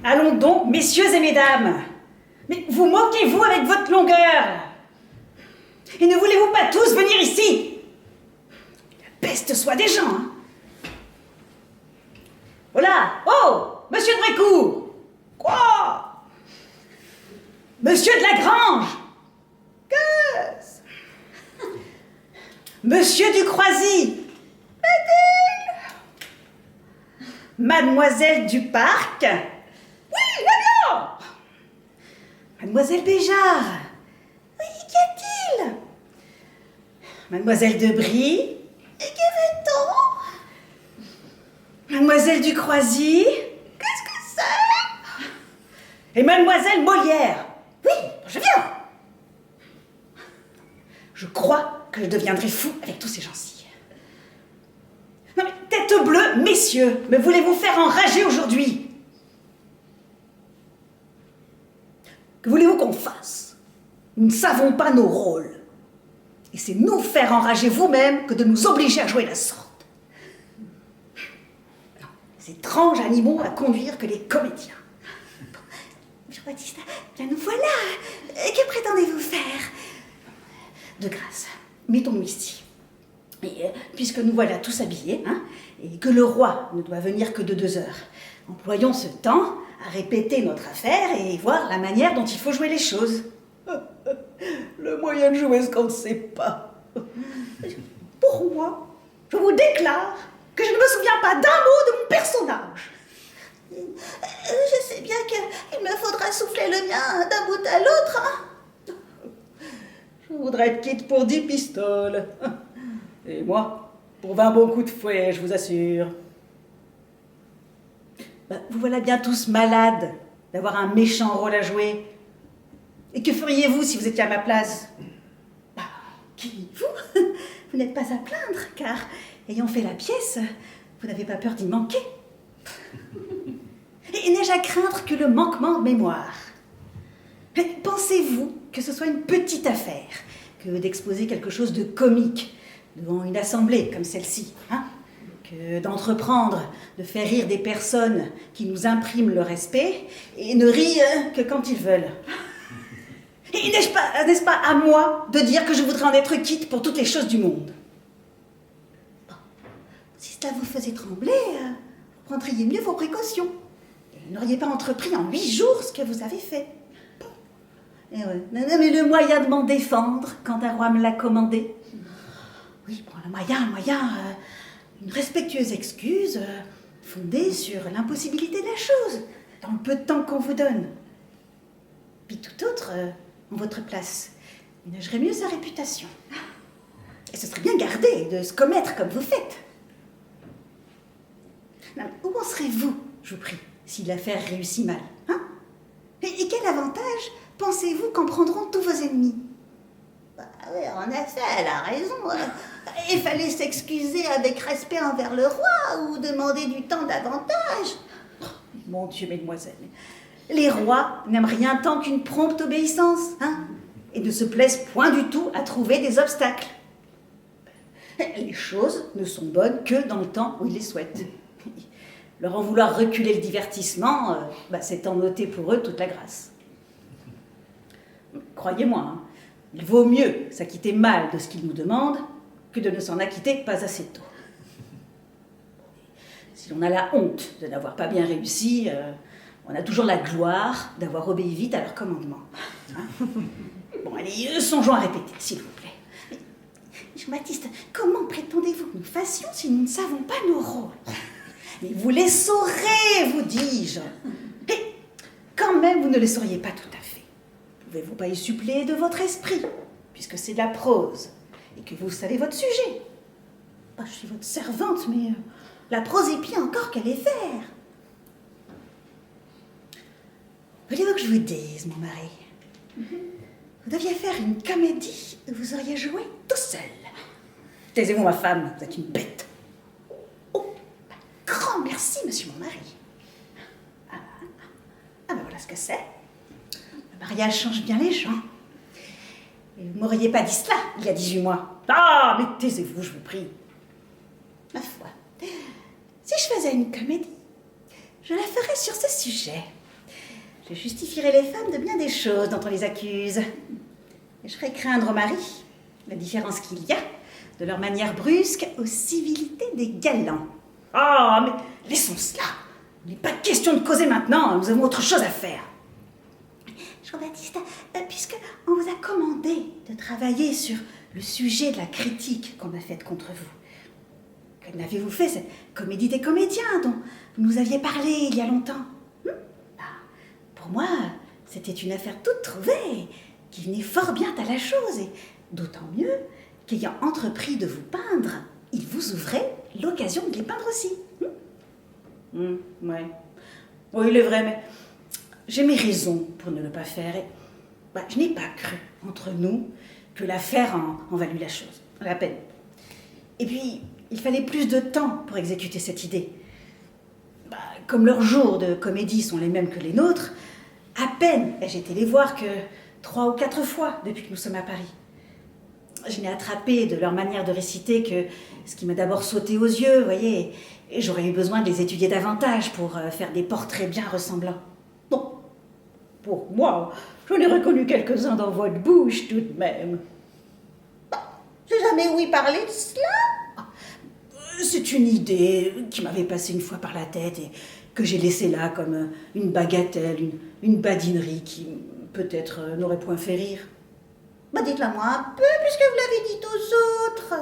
Allons donc, messieurs et mesdames. Mais vous moquez-vous avec votre longueur? Et ne voulez-vous pas tous venir ici? La peste soit des gens, hein. Voilà. Oh, monsieur de Brécourt. Quoi? Monsieur de Lagrange. Qu'est-ce? Monsieur du Croisy. Mademoiselle du Parc. Oui, bien. Mademoiselle Béjart. Oui, qu'y a-t-il? Mademoiselle de Brie. Et que veut-on? Mademoiselle du Croisy. Qu'est-ce que c'est? Et Mademoiselle Molière. Oui, je viens. Je crois que je deviendrai fou avec tous ces gens-ci. Non mais, tête bleue, messieurs, me voulez-vous faire enrager aujourd'hui? Que voulez-vous qu'on fasse? Nous ne savons pas nos rôles. Et c'est nous faire enrager vous-même que de nous obliger à jouer la sorte. Non, ces étranges animaux à conduire que les comédiens. Jean-Baptiste, bien nous voilà. Que prétendez-vous faire? De grâce, mettons-nous ici. Et puisque nous voilà tous habillés, hein, et que le roi ne doit venir que de 2 heures, employons ce temps à répéter notre affaire et voir la manière dont il faut jouer les choses. Le moyen de jouer ce qu'on ne sait pas. Pour moi, je vous déclare que je ne me souviens pas d'un mot de mon personnage. Je sais bien qu'il me faudra souffler le mien d'un bout à l'autre. Hein. Je voudrais être quitte pour 10 pistoles. Et moi, pour 20 bons coups de fouet, je vous assure. Vous voilà bien tous malades d'avoir un méchant rôle à jouer. Et que feriez-vous si vous étiez à ma place? Qui? Vous? Vous n'êtes pas à plaindre, car, ayant fait la pièce, vous n'avez pas peur d'y manquer. Et n'ai-je à craindre que le manquement de mémoire? Pensez-vous que ce soit une petite affaire que d'exposer quelque chose de comique devant une assemblée comme celle-ci, hein? Que d'entreprendre de faire rire des personnes qui nous impriment le respect et ne rient que quand ils veulent? Et n'est-ce pas à moi de dire que je voudrais en être quitte pour toutes les choses du monde? Bon, si cela vous faisait trembler, vous prendriez mieux vos précautions. Et vous n'auriez pas entrepris en 8 jours ce que vous avez fait. Et ouais, mais le moyen de m'en défendre quand un roi me l'a commandé. Oui, bon, le moyen, une respectueuse excuse fondée sur l'impossibilité de la chose, dans le peu de temps qu'on vous donne. Puis tout autre, en votre place, ménagerait mieux sa réputation. Et ce serait bien gardé de se commettre comme vous faites. Non, mais où en serez-vous, je vous prie, si l'affaire réussit mal, hein? Et quel avantage pensez-vous qu'en prendront tous vos ennemis? Oui, en effet, elle a raison. Il fallait s'excuser avec respect envers le roi ou demander du temps davantage. Oh, mon Dieu, mesdemoiselles, les rois n'aiment rien tant qu'une prompte obéissance, hein, et ne se plaisent point du tout à trouver des obstacles. Les choses ne sont bonnes que dans le temps où ils les souhaitent. Leur en vouloir reculer le divertissement, c'est en ôter pour eux toute la grâce. Croyez-moi, hein, il vaut mieux s'acquitter mal de ce qu'ils nous demandent que de ne s'en acquitter pas assez tôt. Si l'on a la honte de n'avoir pas bien réussi, on a toujours la gloire d'avoir obéi vite à leur commandement. Hein? Bon, allez, songeons à répéter, s'il vous plaît. Mais, Jean-Baptiste, comment prétendez-vous que nous fassions si nous ne savons pas nos rôles? Mais vous les saurez, vous dis-je. Mais quand même, vous ne les sauriez pas tout à fait. Pouvez-vous pas y suppléer de votre esprit, puisque c'est de la prose, et que vous savez votre sujet? Je suis votre servante, mais la prose est pire encore qu'elle est faire. Voulez-vous que je vous dise, mon mari? Vous deviez faire une comédie où vous auriez joué tout seul. Taisez-vous, ma femme, vous êtes une bête. Oh, grand merci, monsieur mon mari. Voilà ce que c'est. Le mariage change bien les gens. Et vous m'auriez pas dit cela il y a 18 mois. Ah, mais taisez-vous, je vous prie. Ma foi, si je faisais une comédie, je la ferais sur ce sujet. je justifierai les femmes de bien des choses dont on les accuse. Et je ferai craindre aux maris la différence qu'il y a de leur manière brusque aux civilités des galants. Ah, mais laissons cela. Il n'est pas question de causer maintenant, nous avons autre chose à faire. Jean-Baptiste, puisque on vous a commandé de travailler sur le sujet de la critique qu'on a faite contre vous, que n'avez-vous fait cette comédie des comédiens dont vous nous aviez parlé il y a longtemps? Pour moi, c'était une affaire toute trouvée, qui venait fort bien à la chose, et d'autant mieux qu'ayant entrepris de vous peindre, il vous ouvrait l'occasion de les peindre aussi. Ouais. Oui, il est vrai, mais j'ai mes raisons pour ne le pas faire, et je n'ai pas cru, entre nous, que l'affaire en valut la chose, la peine. Et puis, il fallait plus de temps pour exécuter cette idée. Comme leurs jours de comédie sont les mêmes que les nôtres, à peine ai-je été les voir que 3 ou 4 fois depuis que nous sommes à Paris. Je n'ai attrapé de leur manière de réciter que ce qui m'a d'abord sauté aux yeux, vous voyez, et j'aurais eu besoin de les étudier davantage pour faire des portraits bien ressemblants. Non, pour moi, j'en ai reconnu quelques-uns dans votre bouche tout de même. J'ai jamais ouï parler de cela. C'est une idée qui m'avait passé une fois par la tête et que j'ai laissée là comme une bagatelle, une badinerie qui peut-être n'aurait point fait rire. Dites-la moi un peu, puisque vous l'avez dit aux autres.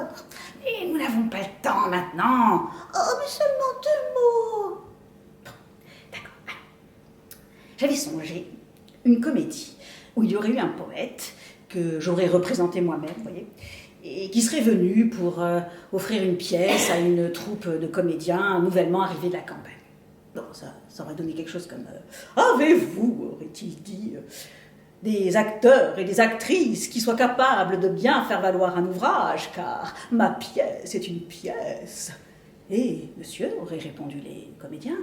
Et nous n'avons pas le temps maintenant. Oh, mais seulement 2 mots. D'accord. J'avais songé une comédie où il y aurait eu un poète que j'aurais représenté moi-même, vous voyez, et qui serait venu pour offrir une pièce à une troupe de comédiens nouvellement arrivés de la campagne. Bon, ça aurait donné quelque chose comme « Avez-vous, aurait-il dit, des acteurs et des actrices qui soient capables de bien faire valoir un ouvrage, car ma pièce est une pièce. » Et monsieur, auraient répondu les comédiens,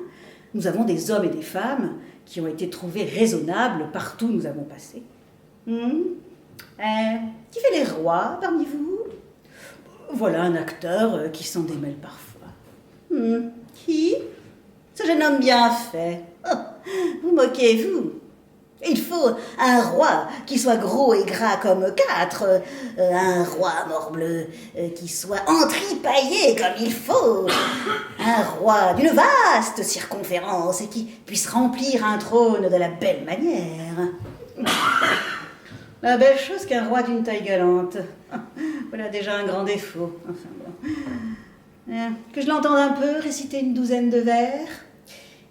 nous avons des hommes et des femmes qui ont été trouvés raisonnables partout où nous avons passé. Qui fait les rois parmi vous? Voilà un acteur qui s'en démêle parfois. Qui? Ce jeune homme bien fait. Oh, vous moquez-vous? Il faut un roi qui soit gros et gras comme 4, un roi morbleu qui soit entripaillé comme il faut, un roi d'une vaste circonférence et qui puisse remplir un trône de la belle manière. La belle chose qu'un roi d'une taille galante. Voilà déjà un grand défaut. Enfin bon. Que je l'entende un peu réciter une 12aine de vers.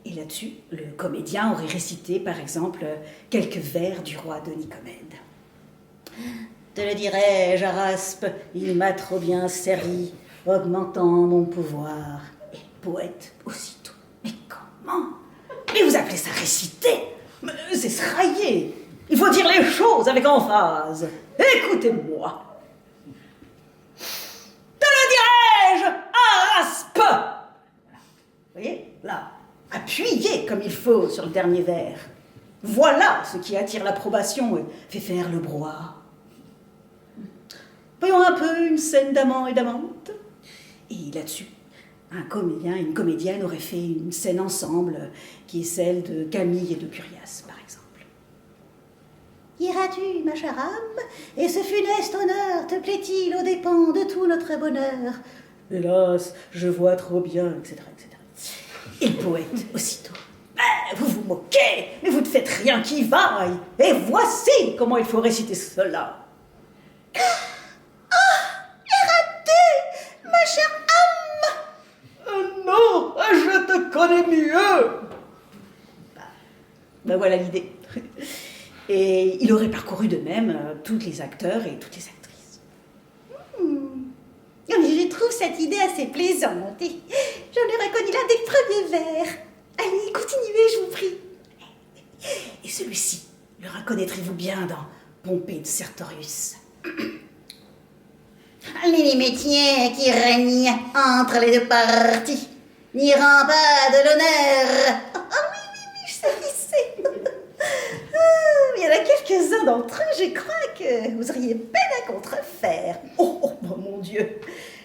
Et là-dessus, le comédien aurait récité, par exemple, quelques vers du roi de Nicomède. Te le dirai, Jaraspe, il m'a trop bien servi, augmentant mon pouvoir. Et poète aussitôt. Mais comment? Mais vous appelez ça réciter? C'est se railler. Il faut dire les choses avec emphase. Écoutez-moi. Te le dirai-je, Jaraspe? Vous voyez, là. Appuyez comme il faut sur le dernier vers. Voilà ce qui attire l'approbation et fait faire le brouhaha. Voyons un peu une scène d'amant et d'amante. Et là-dessus, un comédien et une comédienne auraient fait une scène ensemble, qui est celle de Camille et de Curiace, par exemple. Iras-tu, ma chère âme, et ce funeste honneur te plaît-il aux dépens de tout notre bonheur? Hélas, je vois trop bien, etc., etc. Et le poète, aussitôt. Vous vous moquez, mais vous ne faites rien qui vaille. Et voici comment il faut réciter cela. J'ai raté, ma chère âme. Non, je te connais mieux. Voilà l'idée. Et il aurait parcouru de même tous les acteurs et toutes les actrices. Mais je trouve cette idée assez plaisante. J'en ai reconnu l'un des premiers vers. Allez, continuez, je vous prie. Et celui-ci, le reconnaîtrez-vous bien dans Pompée de Sertorius? Les métiers qui règnent entre les 2 parties n'iront pas de l'honneur. Oui, je sais qui c'est. Il y en a quelques-uns d'entre eux, je crois que vous auriez peine à contrefaire. Oh, mon Dieu!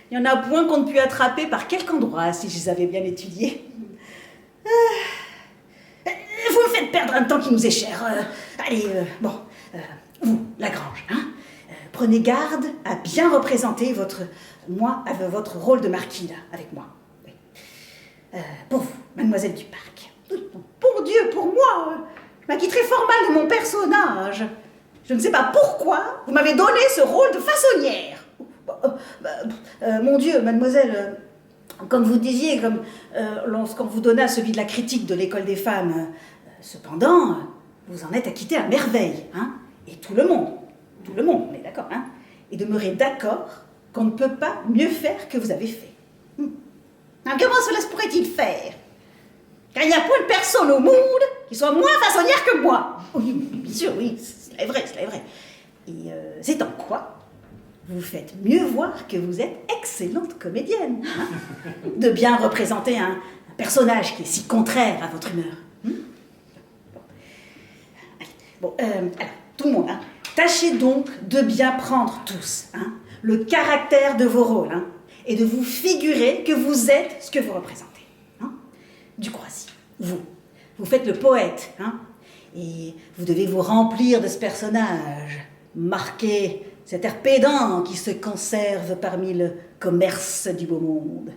Il y en a point qu'on ne put attraper par quelque endroit si je les avais bien étudiés. Vous me faites perdre un temps qui nous est cher. Allez, vous, Lagrange, hein, prenez garde à bien représenter votre rôle de marquis, là, avec moi. Oui. Pour vous, mademoiselle du Parc. Pour Dieu, pour moi, je m'acquitterai fort mal de mon personnage. Je ne sais pas pourquoi vous m'avez donné ce rôle de façonnière. Mon Dieu, mademoiselle, comme vous disiez, lorsqu'on vous donna celui de la critique de l'école des femmes, cependant, vous en êtes acquitté à merveille, hein, et tout le monde, on est d'accord, hein, et demeurez d'accord qu'on ne peut pas mieux faire que vous avez fait. Alors, comment cela se pourrait-il faire? Car il n'y a point de personne au monde qui soit moins façonnière que moi. Oui, bien sûr, oui, c'est vrai. Et c'est en quoi vous faites mieux voir que vous êtes excellente comédienne, hein, de bien représenter un personnage qui est si contraire à votre humeur. Alors, tout le monde, hein, tâchez donc de bien prendre tous, hein, le caractère de vos rôles, hein, et de vous figurer que vous êtes ce que vous représentez. Hein. Du Croisier, vous faites le poète, hein, et vous devez vous remplir de ce personnage, marquer cet air pédant qui se conserve parmi le commerce du beau monde.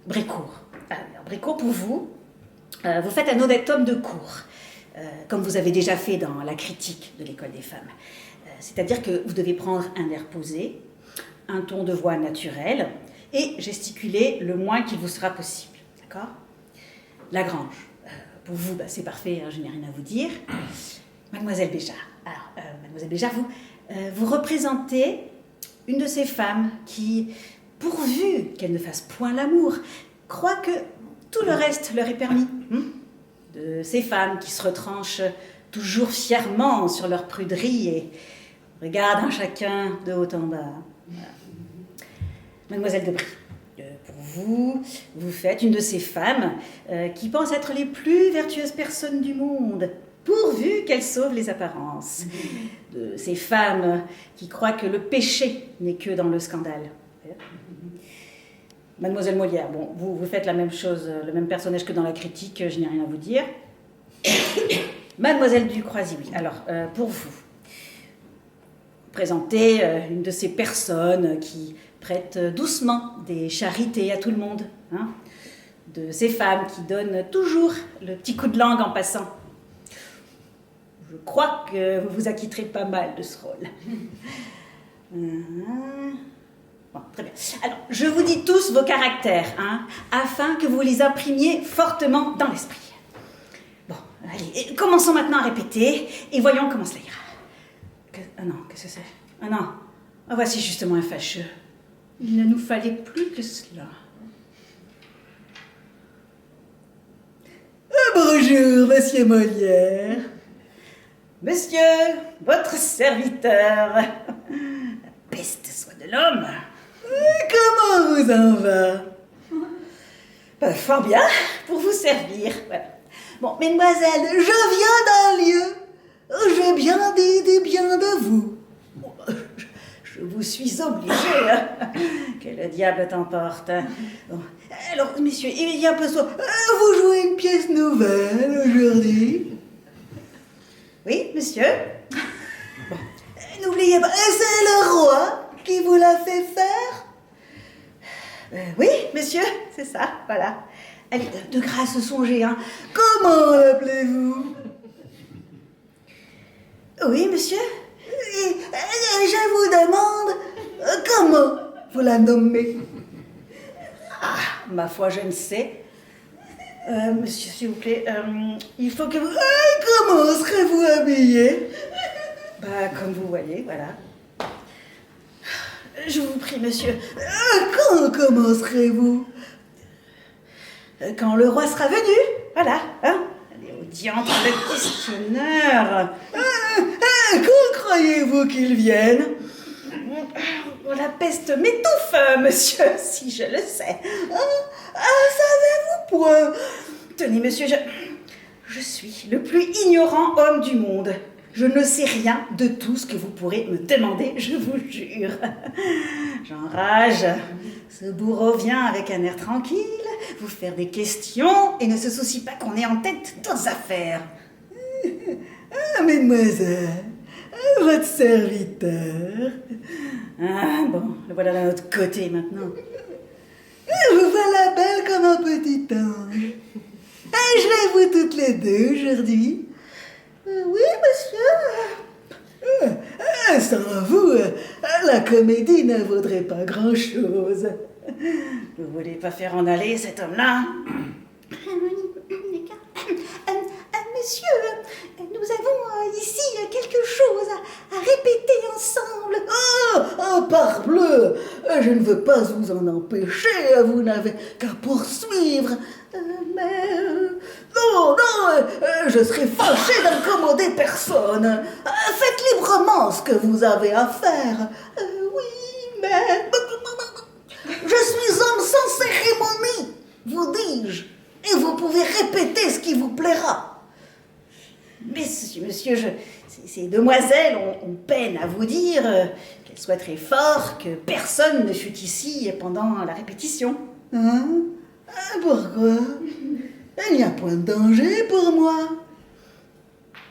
Brécourt. Alors, Brécourt, pour vous, vous faites un honnête homme de cour, comme vous avez déjà fait dans la critique de l'école des femmes. C'est-à-dire que vous devez prendre un air posé, un ton de voix naturel, et gesticuler le moins qu'il vous sera possible. D'accord? Lagrange. Pour vous, c'est parfait, hein, je n'ai rien à vous dire. Mademoiselle Béjart. Alors, Mademoiselle Béjart, vous représentez une de ces femmes qui, pourvu qu'elle ne fasse point l'amour, croit que tout le reste leur est permis. De ces femmes qui se retranchent toujours fièrement sur leur pruderie et regardent un chacun de haut en bas. Voilà. Mademoiselle Debray, pour vous faites une de ces femmes qui pensent être les plus vertueuses personnes du monde, pourvu qu'elles sauvent les apparences. De ces femmes qui croient que le péché n'est que dans le scandale. Mademoiselle Molière, vous faites la même chose, le même personnage que dans la critique, je n'ai rien à vous dire. Mademoiselle du Croisier, oui. Alors, pour vous, présentez une de ces personnes qui prêtent doucement des charités à tout le monde, hein, de ces femmes qui donnent toujours le petit coup de langue en passant. Je crois que vous vous acquitterez pas mal de ce rôle. Bon, très bien. Alors, je vous dis tous vos caractères, hein, afin que vous les imprimiez fortement dans l'esprit. Bon, allez, commençons maintenant à répéter, et voyons comment cela ira. Ah non, qu'est-ce que c'est? Ah non, voici justement un fâcheux. Il ne nous fallait plus que cela. Bonjour, monsieur Molière. Monsieur, votre serviteur. La peste soit de l'homme. Comment vous en va? Fort bien, pour vous servir. Voilà. Bon, mesdemoiselles, je viens d'un lieu. J'ai bien des biens de vous. Je vous suis obligée. Hein. Que le diable t'emporte. Bon. Alors, messieurs, il y a un peu soin. Vous jouez une pièce nouvelle aujourd'hui? Oui, monsieur. Bon. N'oubliez pas, c'est le roi qui vous l'a fait faire? Oui, monsieur, c'est ça, voilà. Allez, de grâce, songez, hein. Comment l'appelez-vous? Oui, monsieur. Et je vous demande, comment vous la nommez? Ah, ma foi, je ne sais. Monsieur, s'il vous plaît, il faut que vous... comment serez-vous habillé? Comme vous voyez, voilà. Je vous prie, monsieur. Quand commencerez-vous? Quand le roi sera venu, voilà. Hein? Allez, au diantre, le questionnaire. Quand croyez-vous qu'il vienne? La peste m'étouffe, monsieur, si je le sais. Savez-vous point? Tenez, monsieur, je suis le plus ignorant homme du monde. je ne sais rien de tout ce que vous pourrez me demander, je vous jure. J'enrage. Ce bourreau vient avec un air tranquille, vous faire des questions et ne se soucie pas qu'on ait en tête d'autres affaires. Ah, mademoiselle, votre serviteur. Ah, bon, le voilà d'un autre côté maintenant. Vous voilà belle comme un petit ange. Je les vois toutes les deux aujourd'hui. Oui, monsieur. Sans vous, la comédie ne vaudrait pas grand-chose. Vous voulez pas faire en aller cet homme-là? Monsieur, nous avons ici quelque chose à répéter ensemble. Parbleu, je ne veux pas vous en empêcher, vous n'avez qu'à poursuivre. Non, je serais fâché d'incommoder personne. Faites librement ce que vous avez à faire. Oui, mais... Je suis homme sans cérémonie, vous dis-je, et vous pouvez répéter ce qui vous plaira. Monsieur, ces demoiselles ont peine à vous dire qu'elles soient très fortes, que personne ne fut ici pendant la répétition. Hein? Pourquoi? Il n'y a point de danger pour moi.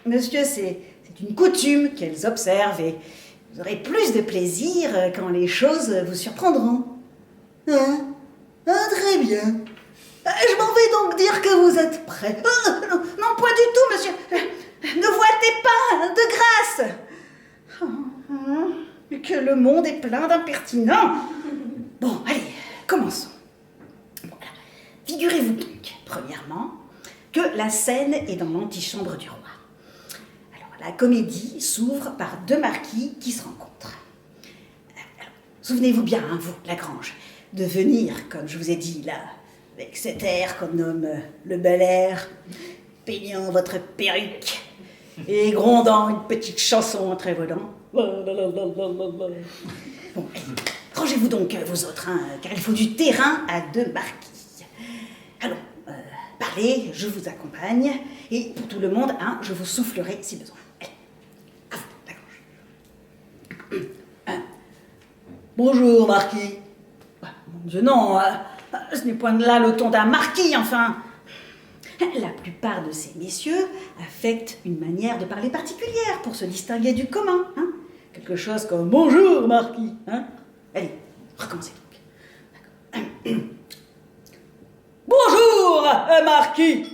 Monsieur, c'est une coutume qu'elles observent et vous aurez plus de plaisir quand les choses vous surprendront. Hein? Très bien. Je m'en vais donc dire que vous êtes prêt. Non, point du tout, monsieur. Ne boitez pas, de grâce. Que le monde est plein d'impertinents. Bon, allez, commençons. Bon, figurez-vous donc, premièrement, que la scène est dans l'antichambre du roi. Alors, la comédie s'ouvre par deux marquis qui se rencontrent. Alors, souvenez-vous bien, hein, vous, Lagrange, de venir, comme je vous ai dit, là, avec cet air qu'on nomme le bel air, peignant votre perruque et grondant une petite chanson en trévolant. Bon, allez, rangez-vous donc, vous autres, hein, car il faut du terrain à deux marquis. Allons, parlez, je vous accompagne, et pour tout le monde, hein, je vous soufflerai si besoin. Allez, à vous, Lagrange. Bonjour, marquis. Mon Dieu, non, ce n'est point de là le ton d'un marquis, enfin. La plupart de ces messieurs affectent une manière de parler particulière pour se distinguer du commun. Hein. Quelque chose comme « Bonjour, marquis hein ». Allez, recommencez donc. Bonjour, marquis.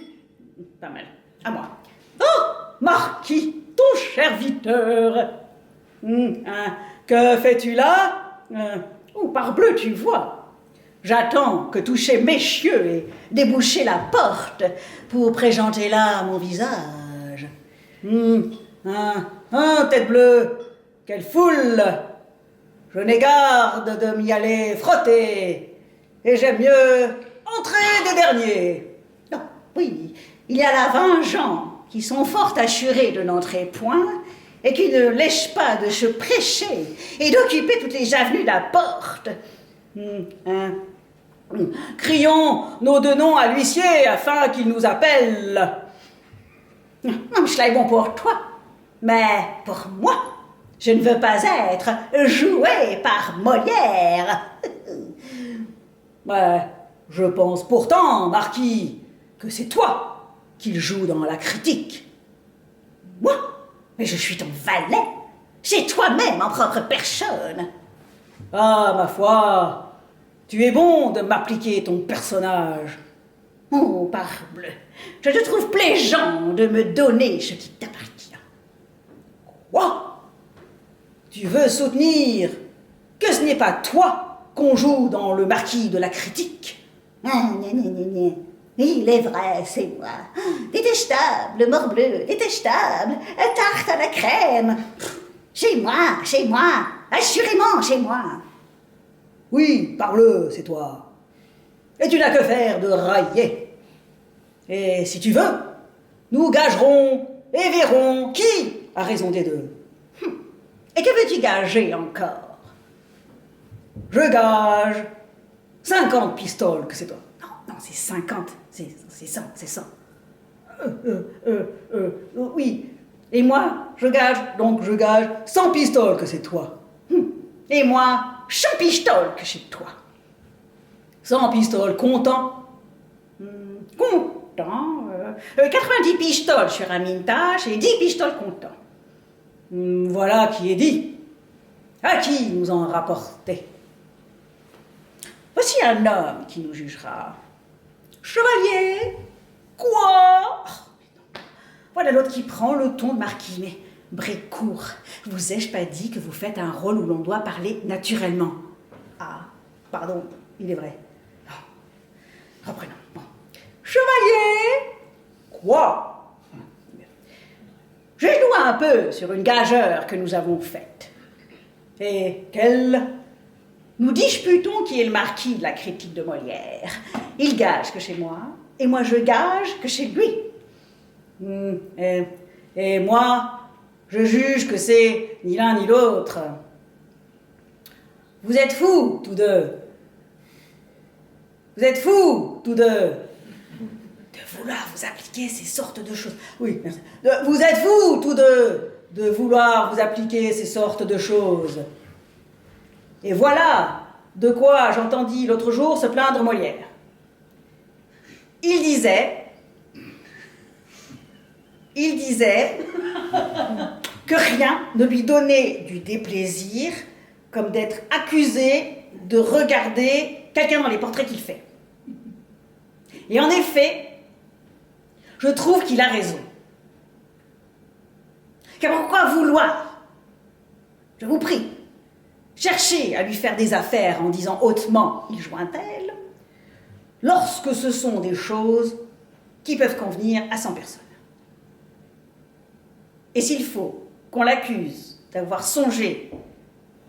Pas mal. À moi. Oh, marquis, ton serviteur. Que fais-tu là Oh, parbleu, tu vois. J'attends que toucher messieurs et déboucher la porte pour présenter là mon visage. Tête bleue, quelle foule! Je n'ai garde de m'y aller frotter, et j'aime mieux entrer des derniers. Non, oui, il y a là 20 gens qui sont fort assurés de n'entrer point et qui ne lèchent pas de se prêcher et d'occuper toutes les avenues de la porte. Crions nos deux noms à l'huissier afin qu'il nous appelle. Non, mais cela est bon pour toi, mais pour moi, je ne veux pas être joué par Molière. Mais je pense pourtant, marquis, que c'est toi qu'il joue dans la critique. Moi? Mais je suis ton valet. C'est toi-même en propre personne. Ah, ma foi, tu es bon de m'appliquer ton personnage. Oh, parbleu, je te trouve plaisant de me donner ce qui t'appartient. Quoi? Tu veux soutenir que ce n'est pas toi qu'on joue dans le marquis de la critique? Il est vrai, c'est moi. Détestable, morbleu, détestable, tarte à la crème. Chez moi, assurément chez moi. Oui, parle, c'est toi. Et tu n'as que faire de railler. Et si tu veux, nous gagerons et verrons qui a raison des deux. Et que veux-tu gager encore? Je gage 50 pistoles que c'est toi. Non, c'est 50. C'est 100. Oui, Et moi, je gage, donc je gage 100 pistoles que c'est toi. Et moi, 100 pistoles que c'est toi. 100 pistoles, content. Content. 90 pistoles sur Amintash et 10 pistoles content. Voilà qui est dit. À qui nous en rapporter? Voici un homme qui nous jugera. Chevalier? Quoi? Voilà l'autre qui prend le ton de marquis. Mais Brécourt, vous ai-je pas dit que vous faites un rôle où l'on doit parler naturellement? Ah, pardon, il est vrai. Non. Reprenons. Bon. Chevalier? Quoi? Je joue un peu sur une gageure que nous avons faite. Et quelle? Nous disputons qui est le marquis de la critique de Molière. Il gage que chez moi, et moi je gage que chez lui. Et moi, je juge que c'est ni l'un ni l'autre. Vous êtes fous, tous deux. Vous êtes fous, tous deux. De vouloir vous appliquer ces sortes de choses. Oui, merci. Vous êtes fous, tous deux, de vouloir vous appliquer ces sortes de choses. Et voilà de quoi j'entendis l'autre jour se plaindre Molière. Il disait que rien ne lui donnait du déplaisir comme d'être accusé de regarder quelqu'un dans les portraits qu'il fait. Et en effet, je trouve qu'il a raison. Car pourquoi vouloir, je vous prie, chercher à lui faire des affaires en disant hautement « il joint tel » lorsque ce sont des choses qui peuvent convenir à 100 personnes. Et s'il faut qu'on l'accuse d'avoir songé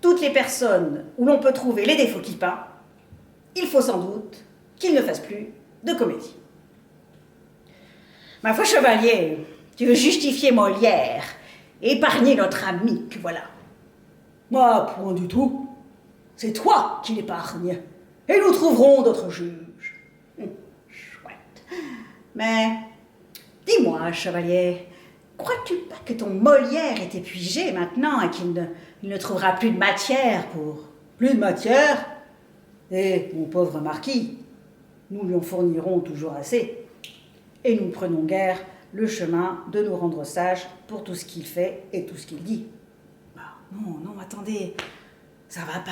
toutes les personnes où l'on peut trouver les défauts qu'il peint, il faut sans doute qu'il ne fasse plus de comédie. Ma foi, chevalier, tu veux justifier Molière et épargner notre ami, que voilà. Moi, point du tout. C'est toi qui l'épargne. Et nous trouverons d'autres juges. Chouette. Mais, dis-moi, chevalier, crois-tu pas que ton Molière est épuisé maintenant et qu'il ne trouvera plus de matière pour... Plus de matière? Et mon pauvre marquis, nous lui en fournirons toujours assez. Et nous ne prenons guère le chemin de nous rendre sages pour tout ce qu'il fait et tout ce qu'il dit. Non, attendez, ça ne va pas.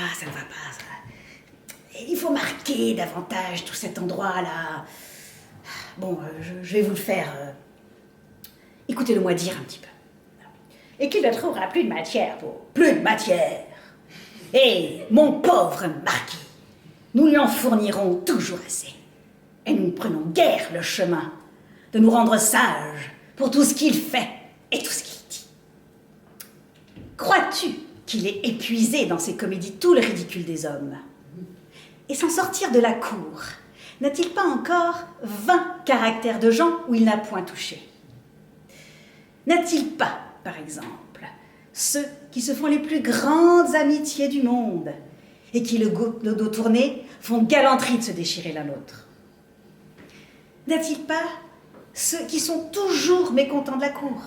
Il faut marquer davantage tout cet endroit-là. Bon, je vais vous le faire. Écoutez-le-moi dire un petit peu. Et qu'il ne trouvera plus de matière pour... Plus de matière. Et mon pauvre marquis, nous lui en fournirons toujours assez. Et nous ne prenons guère le chemin de nous rendre sages pour tout ce qu'il fait et tout ce qu'il dit. Crois-tu qu'il est épuisé dans ses comédies tout le ridicule des hommes? Et sans sortir de la cour, n'a-t-il pas encore 20 caractères de gens où il n'a point touché? N'a-t-il pas, par exemple, ceux qui se font les plus grandes amitiés du monde et qui, le dos tourné, font galanterie de se déchirer l'un l'autre? N'a-t-il pas ceux qui sont toujours mécontents de la cour,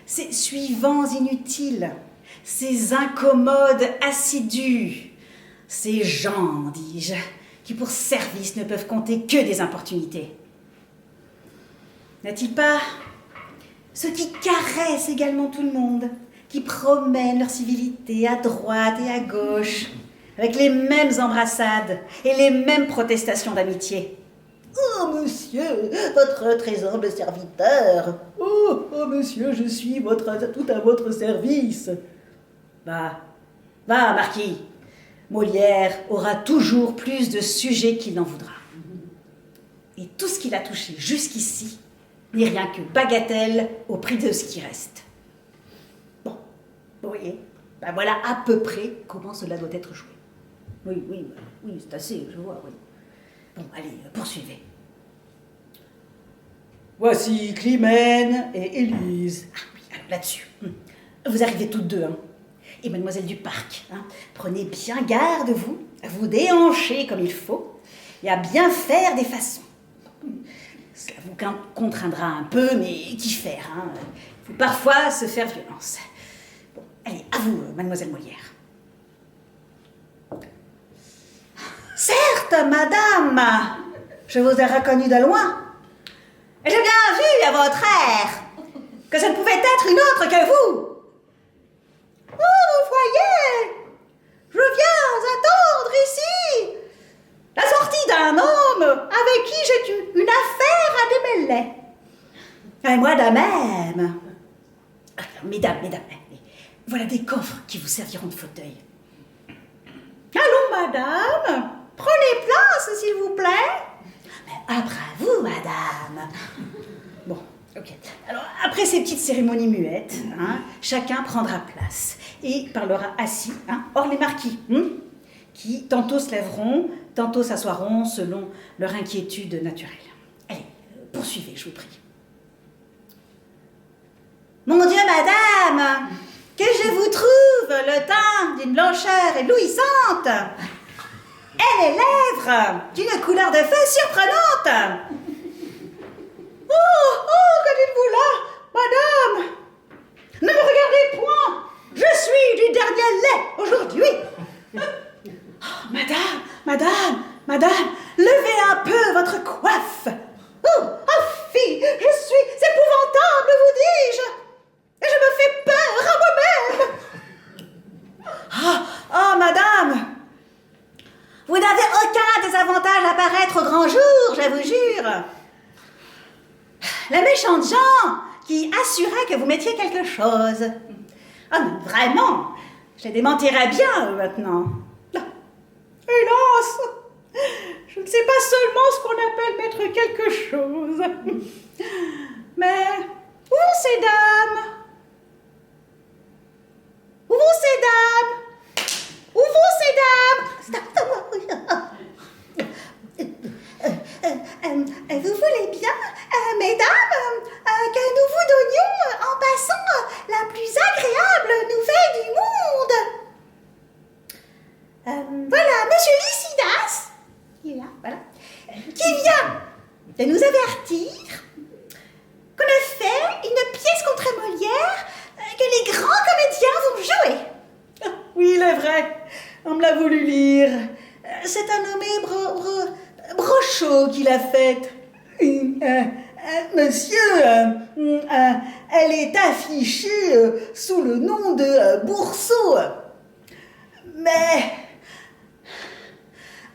ces suivants inutiles, ces incommodes assidus, ces gens, dis-je, qui pour service ne peuvent compter que des importunités? N'a-t-il pas ceux qui caressent également tout le monde, qui promènent leur civilité à droite et à gauche, avec les mêmes embrassades et les mêmes protestations d'amitié? Oh, monsieur, votre très humble serviteur. Oh, monsieur, je suis tout à votre service. Va, marquis. Molière aura toujours plus de sujets qu'il n'en voudra. Et tout ce qu'il a touché jusqu'ici n'est rien que bagatelle au prix de ce qui reste. Bon, vous voyez, voilà à peu près comment cela doit être joué. Oui, c'est assez, je vois, oui. Bon, allez, poursuivez. Voici Climène et Élise. Ah oui, alors là-dessus. Vous arrivez toutes deux, hein. Et mademoiselle du Parc, hein, prenez bien garde, vous, à vous déhancher comme il faut et à bien faire des façons. Cela vous contraindra un peu, mais qu'y faire, hein. faut parfois se faire violence. Bon, allez, à vous, mademoiselle Molière. Certes, madame, je vous ai reconnue de loin. Et j'ai bien vu à votre air que ça ne pouvait être une autre que vous. Oh, vous voyez, je viens attendre ici la sortie d'un homme avec qui j'ai eu une affaire à démêler. Et moi de même. Mesdames, voilà des coffres qui vous serviront de fauteuil. Allons, madame, prenez place, s'il vous plaît. Mais après vous, madame. Bon, ok. Alors, après ces petites cérémonies muettes, chacun prendra place et parlera assis, hors les marquis, qui tantôt se lèveront, tantôt s'assoiront selon leur inquiétude naturelle. Allez, poursuivez, je vous prie. Mon Dieu, madame, que je vous trouve le teint d'une blancheur éblouissante et les lèvres d'une couleur de feu surprenante. Oh, que dites-vous là, madame? Ne me regardez point, je suis du dernier lait aujourd'hui. Oh, madame, levez un peu votre coiffe. Oh, fille, c'est épouvantable, vous dis-je. Et je me fais peur à moi-même. Ah, madame, vous n'avez aucun désavantage à paraître au grand jour, je vous jure. Les méchantes gens qui assuraient que vous mettiez quelque chose. Ah, mais vraiment, je les démentirais bien, maintenant. Hélas, je ne sais pas seulement ce qu'on appelle mettre quelque chose. Mais où vont ces dames? Où vont ces dames? Où vont ces dames? Vous voulez bien, mesdames, que nous vous donnions en passant la plus agréable nouvelle du monde? Voilà, monsieur Lycidas, qui est là, voilà, qui vient de nous avertir qu'on a fait une pièce contre Molière que les grands comédiens vont jouer. Oui, il est vrai, on me l'a voulu lire. C'est un nommé Brochot qui l'a faite. Monsieur, elle est affichée sous le nom de Bourseau. Mais,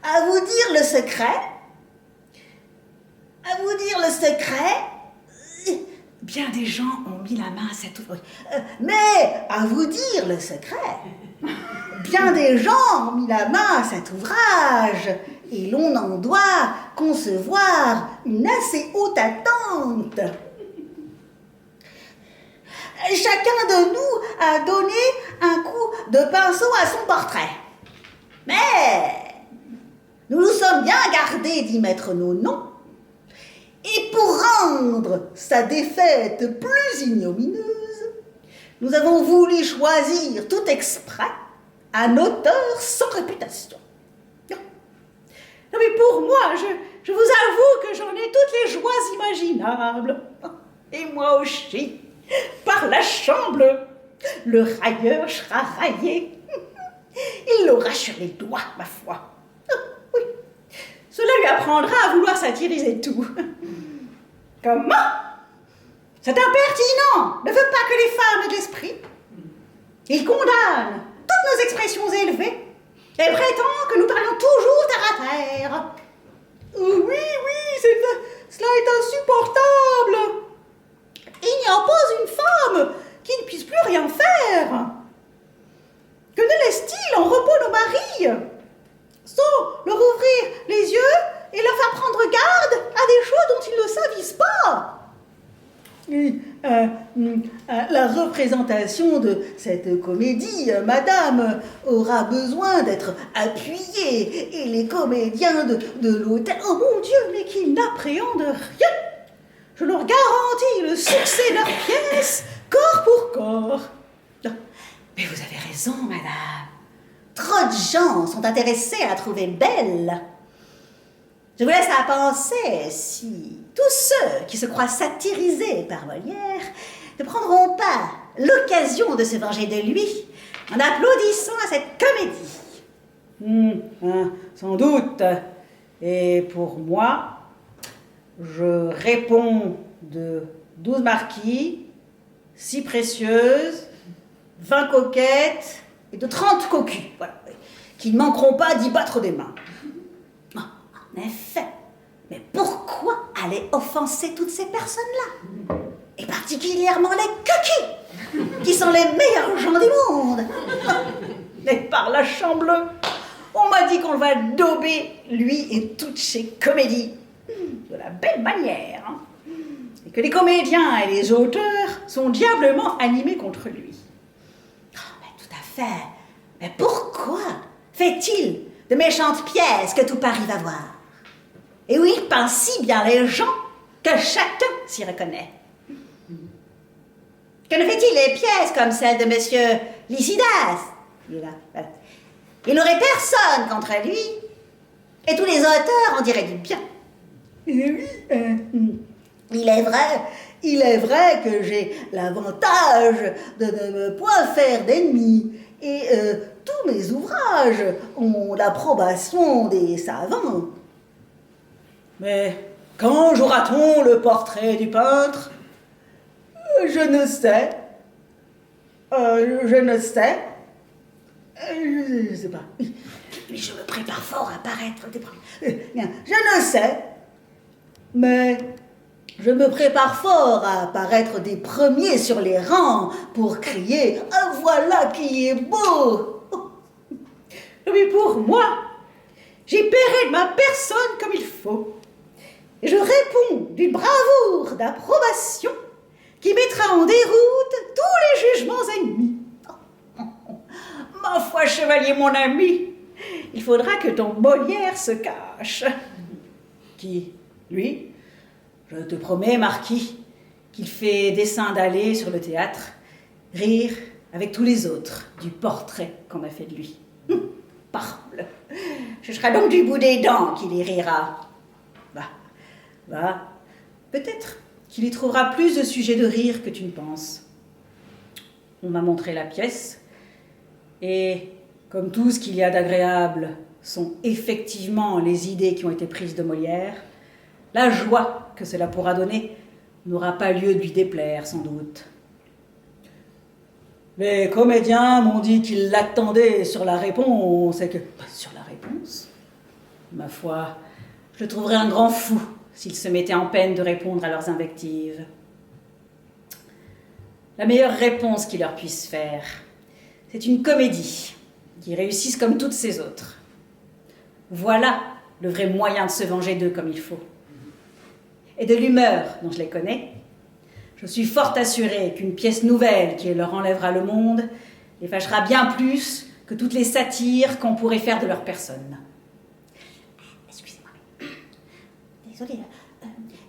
à vous dire le secret, Bien des gens ont mis la main à cet ouvrage. mais, à vous dire le secret, bien des gens ont mis la main à cet ouvrage, et l'on en doit concevoir une assez haute attente. Chacun de nous a donné un coup de pinceau à son portrait. Mais, nous nous sommes bien gardés d'y mettre nos noms. Et pour rendre sa défaite plus ignominieuse, nous avons voulu choisir tout exprès un auteur sans réputation. Non mais pour moi, je vous avoue que j'en ai toutes les joies imaginables. Et moi aussi, par la chambre, le railleur sera raillé. Il l'aura sur les doigts, ma foi. Oui, cela lui apprendra à vouloir satiriser tout. Comment? Cet impertinent ne veut pas que les femmes aient de l'esprit. Il condamne toutes nos expressions élevées et prétend que nous parlons toujours terre à terre. Oui, cela est insupportable. Il n'y a pas une femme qui ne puisse plus rien faire. Que ne laisse-t-il en repos nos maris, sans leur ouvrir les yeux et leur faire prendre garde à des choses dont ils ne s'avisent pas? Oui, la représentation de cette comédie, madame, aura besoin d'être appuyée, et les comédiens de l'hôtel, oh mon Dieu, mais qu'ils n'appréhendent rien. Je leur garantis le succès de leur pièce, corps pour corps. Mais vous avez raison, madame. Trop de gens sont intéressés à la trouver belle. Je vous laisse à penser si tous ceux qui se croient satirisés par Molière ne prendront pas l'occasion de se venger de lui en applaudissant à cette comédie. Sans doute. Et pour moi, je réponds de 12 marquis, 6 précieuses, 20 coquettes et de 30 cocus, voilà, qui ne manqueront pas d'y battre des mains. En effet, mais pourquoi aller offenser toutes ces personnes-là? Et particulièrement les cocus, qui sont les meilleurs gens du monde. Et par la Chambleu, on m'a dit qu'on va dauber, lui et toutes ces comédies, de la belle manière, hein. Et que les comédiens et les auteurs sont diablement animés contre lui. Mais tout à fait. Mais pourquoi fait-il de méchantes pièces que tout Paris va voir? Et où il peint si bien les gens que chacun s'y reconnaît. Que ne fait-il les pièces comme celle de monsieur Lycidas? Il est là, voilà. Il n'aurait personne contre lui, et tous les auteurs en diraient du bien. Oui, il est vrai que j'ai l'avantage de ne point faire d'ennemis, et tous mes ouvrages ont l'approbation des savants. Mais quand jouera-t-on le portrait du peintre? Je ne sais. Je ne sais. Je ne sais pas. Mais je me prépare fort à paraître des premiers. Je ne sais. Mais je me prépare fort à apparaître des premiers sur les rangs pour crier « Ah, voilà qui est beau !» Mais pour moi, j'ai payé de ma personne comme il faut. Et je réponds d'une bravoure d'approbation qui mettra en déroute tous les jugements ennemis. Ma foi, chevalier, mon ami, il faudra que ton Molière se cache. Qui, lui, je te promets, marquis, qu'il fait dessein d'aller sur le théâtre, rire avec tous les autres du portrait qu'on a fait de lui. Parble. Ce sera donc du bout des dents qu'il y rira. Va, peut-être qu'il y trouvera plus de sujets de rire que tu ne penses. On m'a montré la pièce, et comme tout ce qu'il y a d'agréable sont effectivement les idées qui ont été prises de Molière, la joie que cela pourra donner n'aura pas lieu de lui déplaire, sans doute. Les comédiens m'ont dit qu'ils l'attendaient sur la réponse, et que... Sur la réponse? Ma foi, je le trouverais un grand fou s'il se mettait en peine de répondre à leurs invectives. La meilleure réponse qu'il leur puisse faire, c'est une comédie qui réussisse comme toutes ces autres. Voilà le vrai moyen de se venger d'eux comme il faut. Et de l'humeur dont je les connais, je suis fort assurée qu'une pièce nouvelle qui leur enlèvera le monde les fâchera bien plus que toutes les satires qu'on pourrait faire de leur personne. Excusez-moi. Désolée.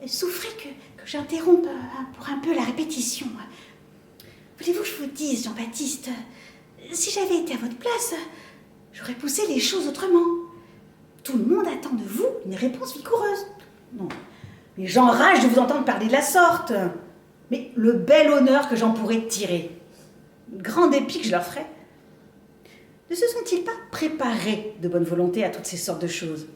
Souffrez que j'interrompe pour un peu la répétition. Voulez-vous que je vous dise, Jean-Baptiste, si j'avais été à votre place, j'aurais poussé les choses autrement. Tout le monde attend de vous une réponse vigoureuse. Non, mais j'enrage de vous entendre parler de la sorte. Mais le bel honneur que j'en pourrais tirer, le grand dépit que je leur ferais, ne se sont-ils pas préparés de bonne volonté à toutes ces sortes de choses?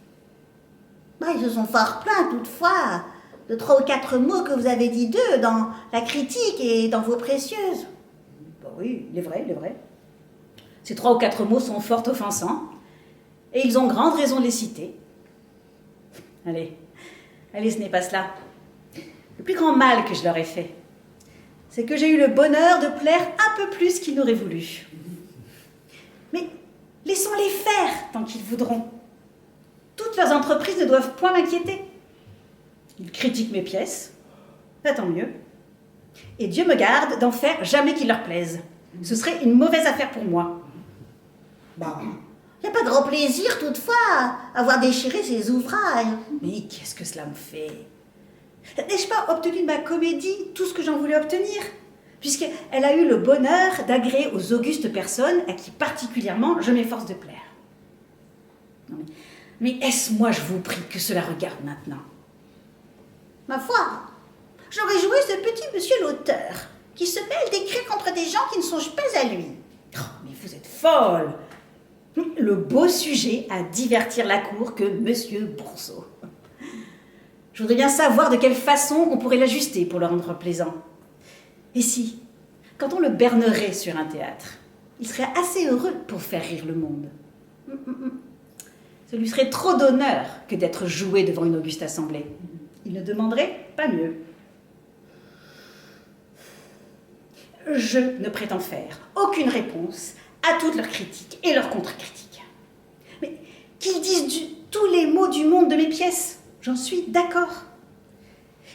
Ils se sont fort plaints toutefois de 3 ou 4 mots que vous avez dit d'eux dans la critique et dans vos précieuses. Oui, il est vrai, il est vrai. Ces 3 ou 4 mots sont fort offensants, et ils ont grande raison de les citer. Allez, ce n'est pas cela. Le plus grand mal que je leur ai fait, c'est que j'ai eu le bonheur de plaire un peu plus qu'ils n'auraient voulu. Mais laissons-les faire tant qu'ils voudront. Toutes leurs entreprises ne doivent point m'inquiéter. Ils critiquent mes pièces, tant mieux. Et Dieu me garde d'en faire jamais qu'il leur plaise. Ce serait une mauvaise affaire pour moi. Il n'y a pas grand plaisir toutefois à voir déchirer ces ouvrages. Mais qu'est-ce que cela me fait? N'ai-je pas obtenu de ma comédie tout ce que j'en voulais obtenir? Puisqu'elle a eu le bonheur d'agréer aux augustes personnes à qui particulièrement je m'efforce de plaire. Non mais est-ce moi, je vous prie, que cela regarde maintenant? Ma foi, j'aurais joué ce petit monsieur l'auteur. qui se mêle des cris contre des gens qui ne songent pas à lui. Oh, mais vous êtes folle! Le beau sujet à divertir la cour que Monsieur Bourseau. Je voudrais bien savoir de quelle façon on pourrait l'ajuster pour le rendre plaisant. Et si, quand on le bernerait sur un théâtre, il serait assez heureux pour faire rire le monde. Ce lui serait trop d'honneur que d'être joué devant une auguste assemblée. Il ne demanderait pas mieux. Je ne prétends faire aucune réponse à toutes leurs critiques et leurs contre-critiques. Mais qu'ils disent tous les mots du monde de mes pièces, j'en suis d'accord.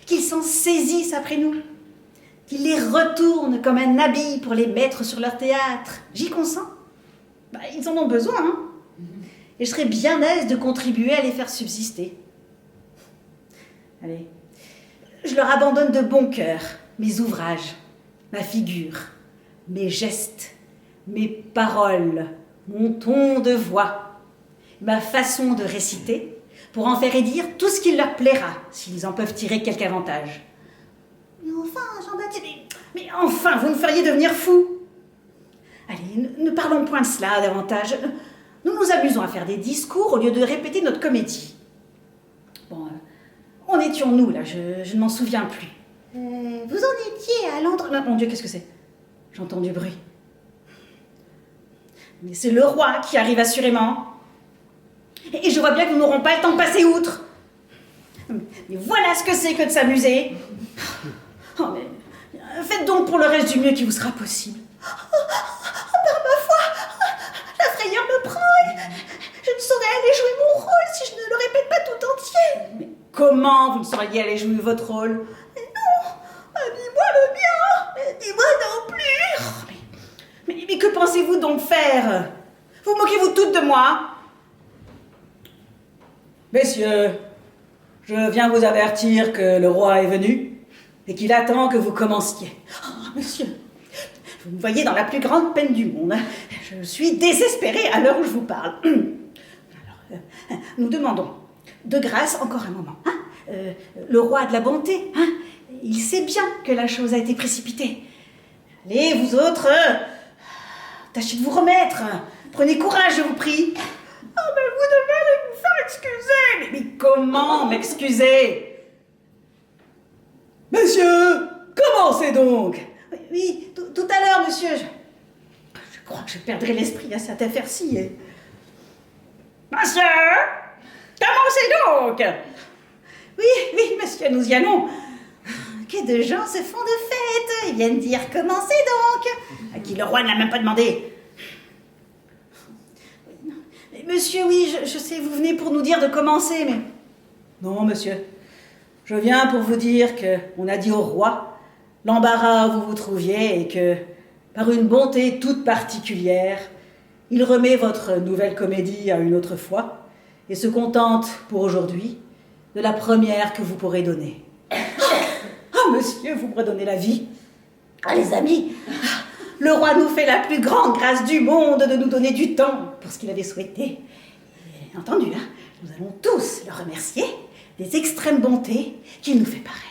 Qu'ils s'en saisissent après nous. Qu'ils les retournent comme un habit pour les mettre sur leur théâtre. J'y consens. Ils en ont besoin, hein. Et je serais bien aise de contribuer à les faire subsister. Allez, je leur abandonne de bon cœur mes ouvrages, ma figure, mes gestes, mes paroles, mon ton de voix, ma façon de réciter, pour en faire dire tout ce qu'il leur plaira, s'ils en peuvent tirer quelque avantage. Mais enfin, Jean-Baptiste... Mais enfin, vous me feriez devenir fou. Allez, ne parlons point de cela davantage. Nous nous amusons à faire des discours au lieu de répéter notre comédie. Bon, en étions-nous là? Je ne m'en souviens plus. Vous en étiez à l'endroit... Mon Dieu, qu'est-ce que c'est? J'entends du bruit. Mais c'est le roi qui arrive assurément. Et je vois bien que nous n'aurons pas le temps de passer outre. Mais voilà ce que c'est que de s'amuser. Oh, mais faites donc pour le reste du mieux qui vous sera possible. Par ma foi, la frayeur me prend et je ne saurais aller jouer mon rôle si je ne le répète pas tout entier. Mais comment vous ne sauriez aller jouer votre rôle? Mais non, dis-moi le bien, dis-moi non plus. Mais que pensez-vous donc faire? Vous moquez-vous toutes de moi? Messieurs, je viens vous avertir que le roi est venu et qu'il attend que vous commenciez. Oh, monsieur, vous me voyez dans la plus grande peine du monde. Je suis désespérée à l'heure où je vous parle. Alors, nous demandons de grâce encore un moment. Hein, le roi a de la bonté. Hein, il sait bien que la chose a été précipitée. Allez, vous autres, tâchez de vous remettre. Prenez courage, je vous prie. Oh, mais vous devez vous faire excuser. Mais comment m'excuser? Messieurs, commencez donc. Oui, tout à l'heure, monsieur. Je crois que je perdrai l'esprit à cette affaire-ci. Monsieur, commencez donc. Oui, monsieur, nous y allons. Que de gens se font de fête. Ils viennent dire commencez donc. À qui le roi ne l'a même pas demandé. Monsieur, oui, je sais, vous venez pour nous dire de commencer, mais... Non, monsieur. Je viens pour vous dire qu'on a dit au roi l'embarras où vous vous trouviez et que, par une bonté toute particulière, il remet votre nouvelle comédie à une autre fois et se contente, pour aujourd'hui, de la première que vous pourrez donner. Ah, monsieur, vous me redonnez la vie. Ah, les amis, le roi nous fait la plus grande grâce du monde de nous donner du temps pour ce qu'il avait souhaité. Et, entendu, hein, nous allons tous le remercier des extrêmes bontés qu'il nous fait paraître.